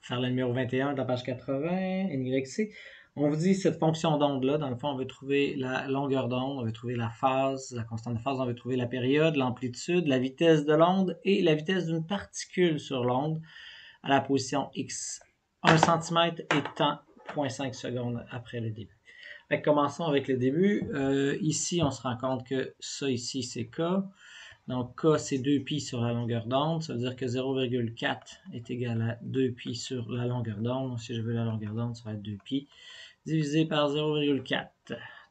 faire le numéro 21 de la page 80, NYC. On vous dit cette fonction d'onde-là, dans le fond, on veut trouver la longueur d'onde, on veut trouver la phase, la constante de phase, on veut trouver la période, l'amplitude, la vitesse de l'onde et la vitesse d'une particule sur l'onde à la position X. 1 cm étant 0,5 secondes après le début. Fait que commençons avec le début. Ici, on se rend compte que ça ici, c'est K. Donc, K, c'est 2π sur la longueur d'onde. Ça veut dire que 0,4 est égal à 2π sur la longueur d'onde. Si je veux la longueur d'onde, ça va être 2π divisé par 0,4.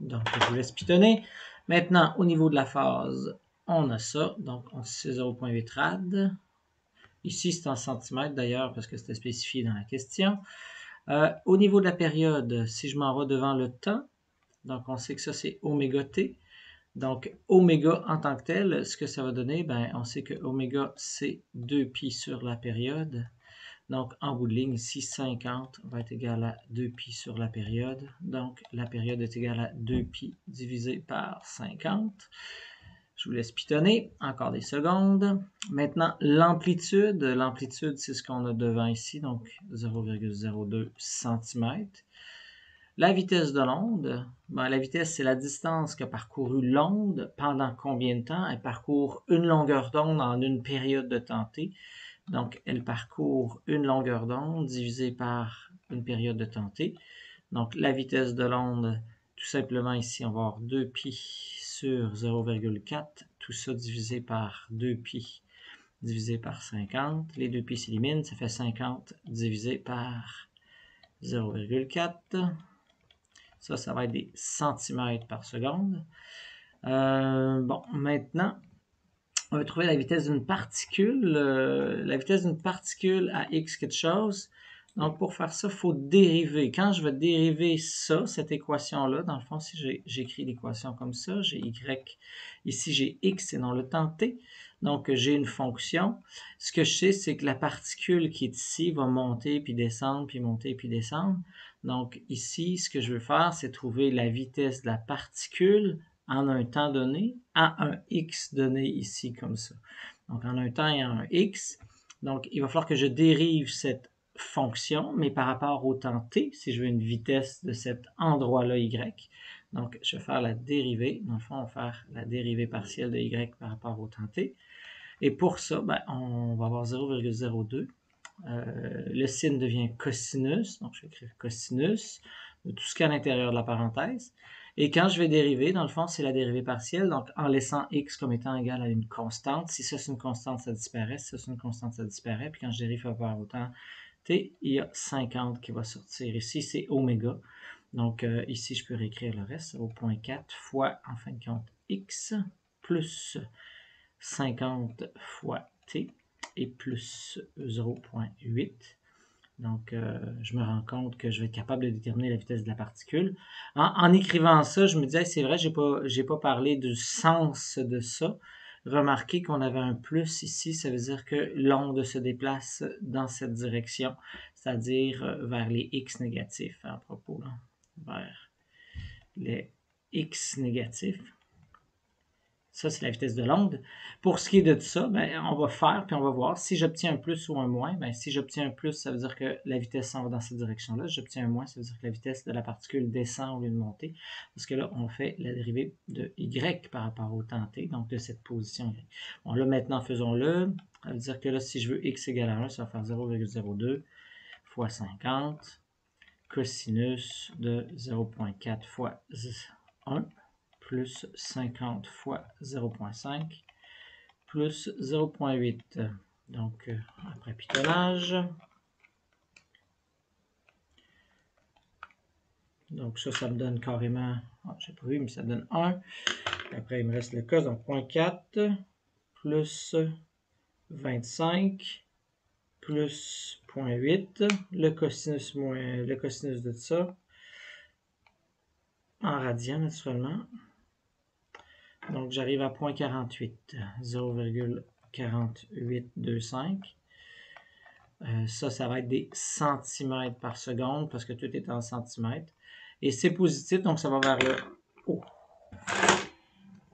Donc, je vous laisse pitonner. Maintenant, au niveau de la phase, on a ça. Donc, on sait 0,8 rad. Ici, c'est en centimètres d'ailleurs, parce que c'était spécifié dans la question. Au niveau de la période, si je m'en vais devant le temps, donc on sait que ça, c'est oméga t. Donc, oméga en tant que tel, ce que ça va donner, ben, on sait que oméga, c'est 2π sur la période. Donc, en bout de ligne, ici, 50 va être égal à 2π sur la période. Donc, la période est égale à 2π divisé par 50. Je vous laisse pitonner, encore des secondes. Maintenant, l'amplitude. L'amplitude, c'est ce qu'on a devant ici, donc 0,02 cm. La vitesse de l'onde, ben, la vitesse, c'est la distance qu'a parcouru l'onde pendant combien de temps? Elle parcourt une longueur d'onde en une période de temps t. Donc, elle parcourt une longueur d'onde divisée par une période de temps t. Donc, la vitesse de l'onde, tout simplement ici, on va avoir 2π sur 0,4, tout ça divisé par 2π divisé par 50. Les 2π s'éliminent, ça fait 50 divisé par 0,4. Ça va être des centimètres par seconde. Bon, maintenant, on va trouver la vitesse d'une particule. La vitesse d'une particule à x quelque chose. Donc, pour faire ça, il faut dériver. Quand je vais dériver ça, cette équation-là, dans le fond, si j'écris l'équation comme ça, j'ai y, ici j'ai x et non le temps t. Donc, j'ai une fonction. Ce que je sais, c'est que la particule qui est ici va monter, puis descendre, puis monter, puis descendre. Donc, ici, ce que je veux faire, c'est trouver la vitesse de la particule en un temps donné, à un x donné ici, comme ça. Donc, en un temps et en un x. Donc, il va falloir que je dérive cette fonction, mais par rapport au temps t, si je veux une vitesse de cet endroit-là y. Donc, je vais faire la dérivée. Dans le fond, on va faire la dérivée partielle de y par rapport au temps t. Et pour ça, ben, on va avoir 0,02. Le signe devient cosinus. Donc, je vais écrire cosinus de tout ce qu'il y a à l'intérieur de la parenthèse. Et quand je vais dériver, dans le fond, c'est la dérivée partielle. Donc, en laissant x comme étant égal à une constante. Si ça, c'est une constante, ça disparaît. Si ça, c'est une constante, ça disparaît. Puis quand je dérive par rapport au temps t, il y a 50 qui va sortir. Ici, c'est oméga. Donc, ici, je peux réécrire le reste. 0,4 fois, en fin de compte, x plus 50 fois t et plus 0,8. Donc, je me rends compte que je vais être capable de déterminer la vitesse de la particule. En écrivant ça, je me disais, c'est vrai, j'ai pas parlé du sens de ça. Remarquez qu'on avait un plus ici, ça veut dire que l'onde se déplace dans cette direction, c'est-à-dire vers les x négatifs, à propos, là, vers les x négatifs. Ça, c'est la vitesse de l'onde. Pour ce qui est de ça, ben, on va faire, puis on va voir. Si j'obtiens un plus ou un moins, ben, si j'obtiens un plus, ça veut dire que la vitesse s'en va dans cette direction-là. Si j'obtiens un moins, ça veut dire que la vitesse de la particule descend au lieu de monter. Parce que là, on fait la dérivée de y par rapport au temps t, donc de cette position y. Bon, là, maintenant, faisons-le. Ça veut dire que là, si je veux x égale à 1, ça va faire 0,02 fois 50 cosinus de 0,4 fois 1. Plus 50 fois 0,5 plus 0,8. Donc, après pitonnage. Donc, ça me donne carrément, je n'ai pas vu, mais ça me donne 1. Après, il me reste le cos, donc 0,4 plus 25 plus 0,8. Le cosinus de ça, en radian, naturellement. Donc, j'arrive à 0,48, 0,4825. Ça va être des centimètres par seconde parce que tout est en centimètres. Et c'est positif, donc ça va vers le haut.